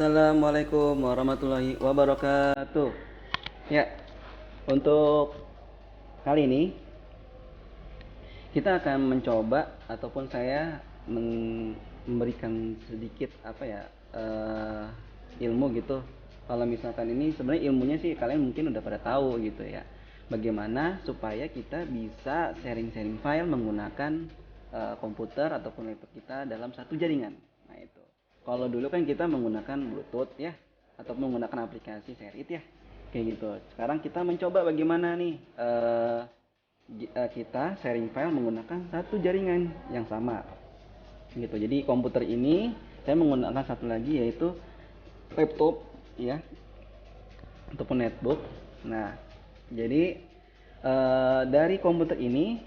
Assalamualaikum warahmatullahi wabarakatuh. Ya, untuk kali ini kita akan mencoba ataupun saya memberikan sedikit ilmu gitu. Kalau misalkan ini sebenarnya ilmunya sih kalian mungkin udah pada tahu gitu ya. Bagaimana supaya kita bisa sharing-sharing file menggunakan komputer ataupun laptop kita dalam satu jaringan. Nah itu. Kalau dulu kan kita menggunakan Bluetooth ya, atau menggunakan aplikasi Share It ya, kayak gitu. Sekarang kita mencoba bagaimana nih kita sharing file menggunakan satu jaringan yang sama gitu. Jadi komputer ini saya menggunakan satu lagi yaitu laptop ya ataupun netbook. Nah jadi dari komputer ini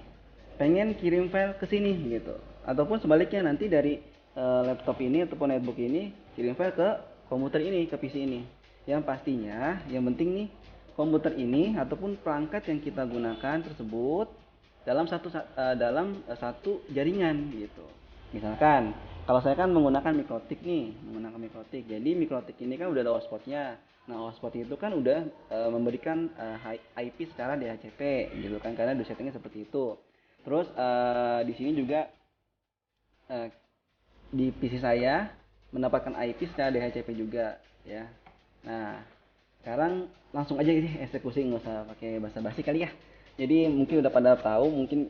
pengen kirim file ke sini gitu, ataupun sebaliknya nanti dari laptop ini ataupun netbook ini kirim file ke komputer ini, ke PC ini. Yang pastinya yang penting nih komputer ini ataupun perangkat yang kita gunakan tersebut dalam satu jaringan gitu. Misalkan kalau saya kan menggunakan mikrotik nih, menggunakan mikrotik. Jadi mikrotik ini kan udah ada hotspotnya. Nah hotspot itu kan udah memberikan IP secara DHCP gitu kan, karena settingnya seperti itu. Terus di sini juga di PC saya mendapatkan IP secara DHCP juga ya. Nah sekarang langsung aja ini eksekusi, nggak usah pakai basa-basi kali ya. Jadi mungkin udah pada tahu, mungkin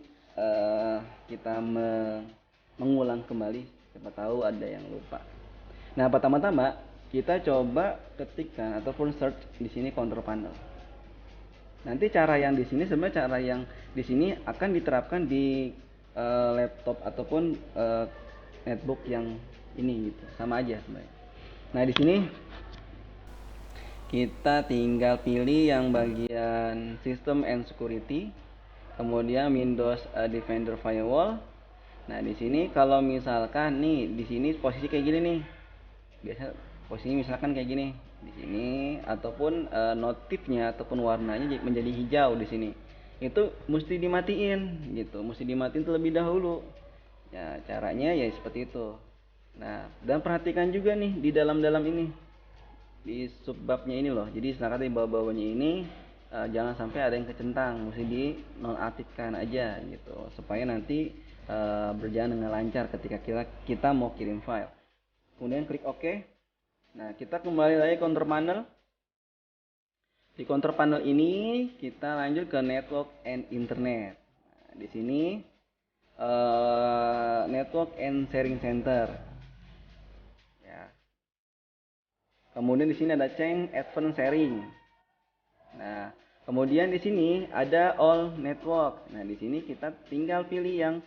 kita mengulang kembali, siapa tahu ada yang lupa. Nah pertama-tama kita coba ketikkan ataupun search di sini control panel. Nanti cara yang di sini sebenarnya cara yang di sini akan diterapkan di laptop ataupun netbook yang ini gitu, sama aja sebenarnya. Nah di sini kita tinggal pilih yang bagian System and Security, kemudian Windows Defender Firewall. Nah di sini kalau misalkan nih di sini posisi kayak gini nih, biasa posisi misalkan kayak gini di sini, ataupun notifnya ataupun warnanya menjadi hijau di sini, itu mesti dimatiin gitu, mesti dimatiin terlebih dahulu. Ya caranya ya seperti itu. Nah dan perhatikan juga nih di dalam-dalam ini, di subbabnya ini loh. Jadi silakan di bawah-bawahnya ini jangan sampai ada yang kecentang, mesti di nonaktifkan aja gitu supaya nanti berjalan dengan lancar ketika kita mau kirim file. Kemudian klik OK. Nah kita kembali lagi control panel. Di control panel ini kita lanjut ke network and internet. Nah, di sini network and sharing center. Ya. Kemudian di sini ada change advanced sharing. Nah, kemudian di sini ada all network. Nah, di sini kita tinggal pilih yang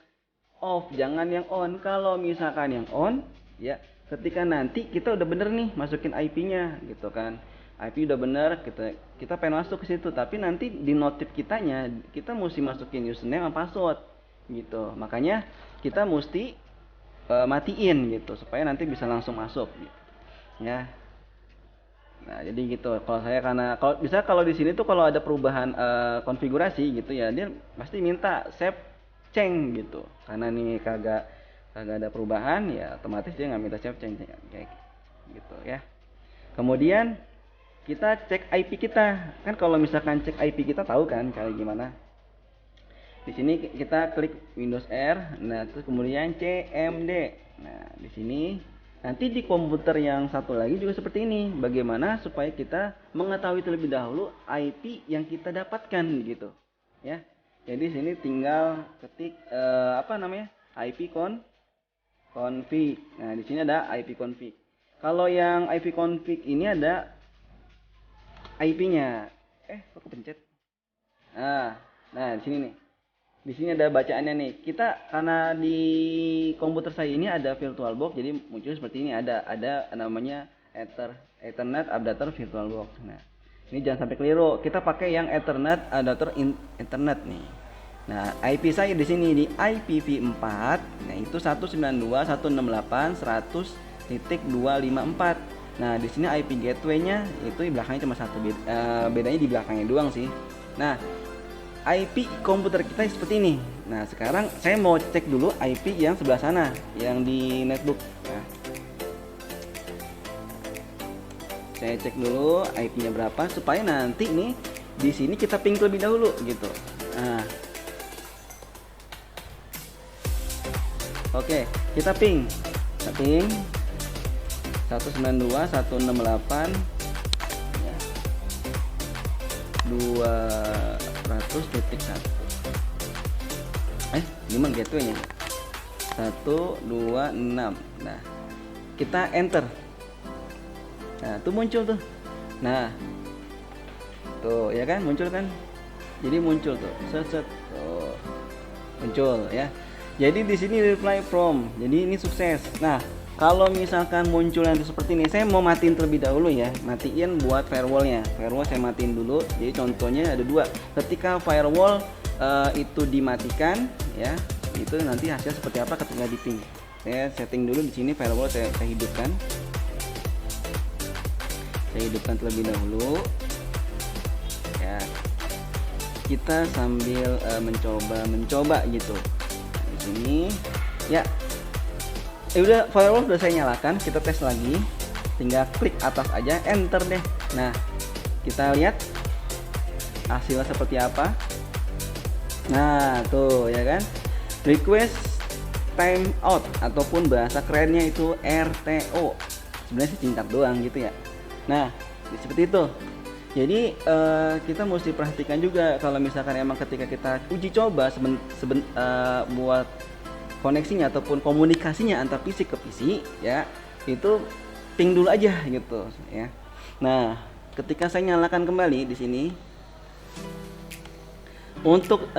off, jangan yang on. Kalau misalkan yang on, ya ketika nanti kita udah bener nih masukin IP-nya gitu kan. IP udah bener, kita pengen masuk ke situ, tapi nanti di notif kitanya kita mesti masukin username sama password gitu. Makanya kita mesti matiin gitu supaya nanti bisa langsung masuk gitu. Ya. Nah, jadi gitu. Kalau saya karena kalau di sini tuh kalau ada perubahan konfigurasi gitu ya, dia pasti minta save change gitu. Karena nih kagak ada perubahan ya, otomatis dia nggak minta save change kayak gitu ya. Kemudian kita cek IP kita. Kan kalau misalkan cek IP kita tahu kan kayak gimana. Di sini kita klik Windows R, nah terus kemudian CMD. Nah, di sini nanti di komputer yang satu lagi juga seperti ini. Bagaimana supaya kita mengetahui terlebih dahulu IP yang kita dapatkan gitu, ya. Jadi di sini tinggal ketik IP config. Nah, di sini ada IP config. Kalau yang IP config ini ada IP-nya. Kok kepencet? Nah, di sini nih. Di sini ada bacaannya nih. Kita karena di komputer saya ini ada VirtualBox, jadi muncul seperti ini, ada namanya Ethernet Adapter VirtualBox. Nah, ini jangan sampai keliru. Kita pakai yang Ethernet Adapter Internet nih. Nah, IP saya di sini di IPv4, nah itu 192.168.100.254. Nah, di sini IP gateway-nya itu di belakangnya cuma satu, bedanya di belakangnya doang sih. Nah, IP komputer kita seperti ini. Nah sekarang saya mau cek dulu IP yang sebelah sana, yang di netbook. Saya cek dulu IP-nya berapa supaya nanti nih di sini kita ping terlebih dahulu gitu. Nah, oke, kita ping. 192.168 ya, 200.1. Gimana gateway-nya? 126. Nah, kita enter. Nah, tuh muncul tuh. Nah, tuh ya kan, muncul kan? Jadi muncul tuh. Set. Tuh. Muncul ya. Jadi di sini reply from. Jadi ini sukses. Nah, kalau misalkan muncul nanti seperti ini, saya mau matiin terlebih dahulu ya. Matiin buat firewallnya. Firewall saya matiin dulu. Jadi contohnya ada dua. Ketika firewall itu dimatikan ya, itu nanti hasil seperti apa ketika di ping. Saya setting dulu di sini firewall saya hidupkan. Saya hidupkan terlebih dahulu. Ya. Kita sambil mencoba gitu. Nah, di sini ya. Udah firewall sudah saya nyalakan, kita tes lagi. Tinggal klik atas aja, enter deh. Nah, kita lihat hasilnya seperti apa. Nah, tuh ya kan. Request time out ataupun bahasa kerennya itu RTO. Sebenarnya singkat doang gitu ya. Nah, seperti itu. Jadi kita mesti perhatikan juga kalau misalkan emang ketika kita uji coba buat koneksinya ataupun komunikasinya antar PC ke PC ya, itu ping dulu aja gitu ya. Nah, ketika saya nyalakan kembali di sini untuk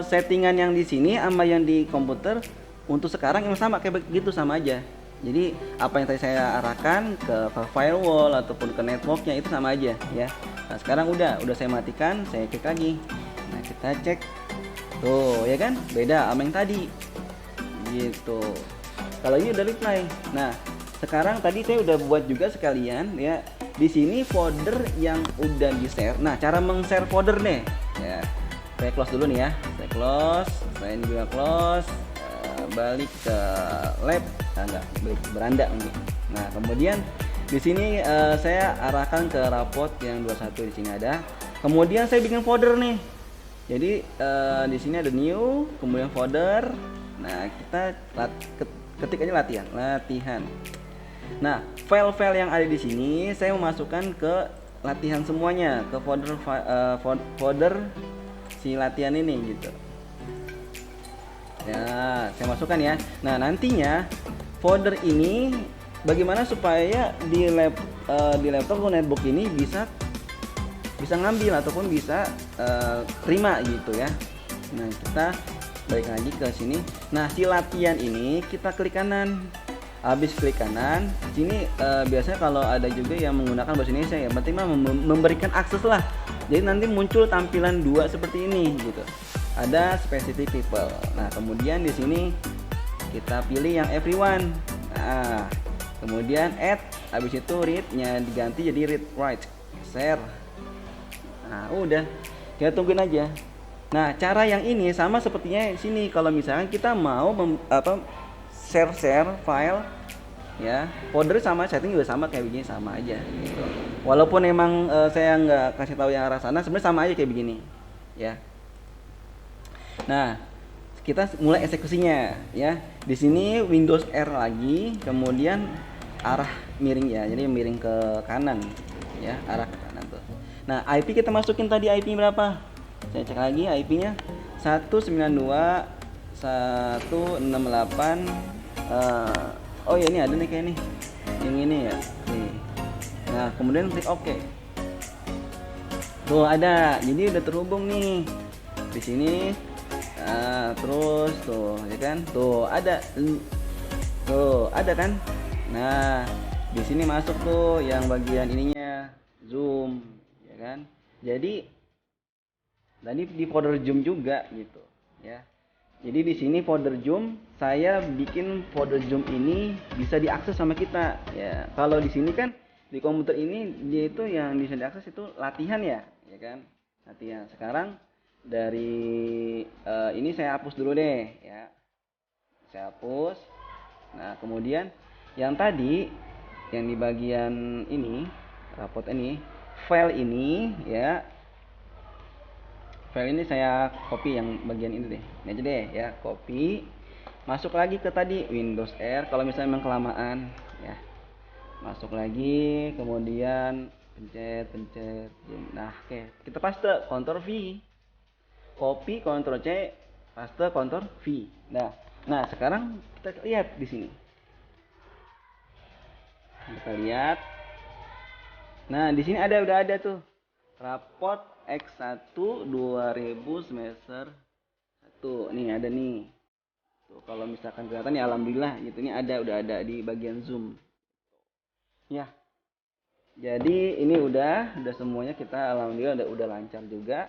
settingan yang di sini sama yang di komputer untuk sekarang yang sama kayak begitu, sama aja. Jadi apa yang tadi saya arahkan ke firewall ataupun ke networknya itu sama aja ya. Nah, sekarang udah saya matikan, saya cek lagi. Nah, kita cek tuh ya kan, beda sama yang tadi gitu. Kalau ini udah reply. Nah, sekarang tadi saya udah buat juga sekalian ya. Di sini folder yang udah di share. Nah, cara meng-share folder nih ya. Saya close dulu nih ya. Saya close, saya ini juga close. Balik ke lab, enggak, balik ke beranda ini. Nah, kemudian di sini saya arahkan ke raport yang 21 di sini ada. Kemudian saya bikin folder nih. Jadi di sini ada new, kemudian folder. Nah, kita ketik aja latihan. Nah, file-file yang ada di sini saya memasukkan ke latihan semuanya, ke folder si latihan ini gitu. Ya, saya masukkan ya. Nah, nantinya folder ini bagaimana supaya di laptop atau netbook ini bisa ngambil ataupun bisa terima gitu ya. Nah, kita balik lagi ke sini. Nah, si latihan ini kita klik kanan. Habis klik kanan, sini biasanya kalau ada juga yang menggunakan bahasa Indonesia ya, berarti memberikan akses lah. Jadi nanti muncul tampilan dua seperti ini gitu. Ada specific people. Nah, kemudian di sini kita pilih yang everyone. Nah, kemudian add, habis itu read-nya diganti jadi read write, share. Nah, udah. Kita tungguin aja. Nah, cara yang ini sama sepertinya di sini. Kalau misalkan kita mau share file ya, folder sama, setting juga sama kayak begini, sama aja gitu. Walaupun emang saya nggak kasih tahu yang arah sana, sebenarnya sama aja kayak begini ya. Nah, kita mulai eksekusinya ya. Di sini Windows R lagi, kemudian arah miring ya. Jadi miring ke kanan ya, arah ke kanan tuh. Nah, IP kita masukin tadi IP berapa? Saya cek lagi IP-nya 192.168. Oh ya, ini ada nih kayak nih. Yang ini ya. Nih. Nah, kemudian klik OK. Tuh ada. Jadi udah terhubung nih. Di sini terus tuh ya kan, tuh ada kan. Nah, di sini masuk tuh yang bagian ininya zoom ya kan. Jadi tadi di folder zoom juga gitu ya. Jadi di sini folder zoom, saya bikin folder zoom ini bisa diakses sama kita ya. Kalau di sini kan di komputer ini dia itu yang bisa diakses itu latihan ya kan, latihan. Sekarang dari ini saya hapus dulu deh ya, saya hapus. Nah, kemudian yang tadi yang di bagian ini rapot ini, file ini ya, file ini saya copy yang bagian ini deh, ini aja deh ya, copy, masuk lagi ke tadi Windows R kalau misalnya memang kelamaan ya, masuk lagi, kemudian pencet, nah oke, kita paste, Ctrl V, copy, Ctrl C, paste, Ctrl V. Nah sekarang kita lihat di sini, kita lihat, nah di sini udah ada tuh rapot X1 2000 semester 1 nih, ada nih tuh, kalau misalkan kelihatan ya alhamdulillah gitu, ini udah ada di bagian zoom ya. Jadi ini udah semuanya, kita alhamdulillah udah lancar juga.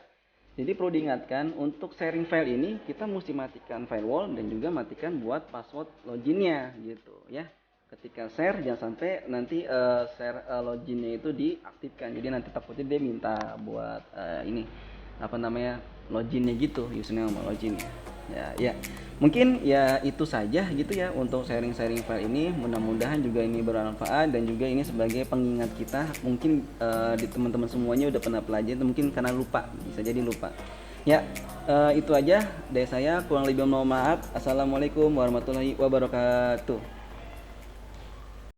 Jadi perlu diingatkan, untuk sharing file ini kita mesti matikan firewall dan juga matikan buat password loginnya gitu ya. Ketika share jangan sampai nanti share loginnya itu diaktifkan. Jadi nanti takutnya dia minta buat ini apa namanya, loginnya gitu, username sama loginnya. Ya, mungkin ya itu saja gitu ya untuk sharing-sharing file ini. Mudah-mudahan juga ini bermanfaat dan juga ini sebagai pengingat kita. Mungkin di teman-teman semuanya udah pernah pelajari, mungkin karena lupa, bisa jadi lupa. Ya, itu aja dari saya, kurang lebih mohon maaf. Assalamualaikum warahmatullahi wabarakatuh.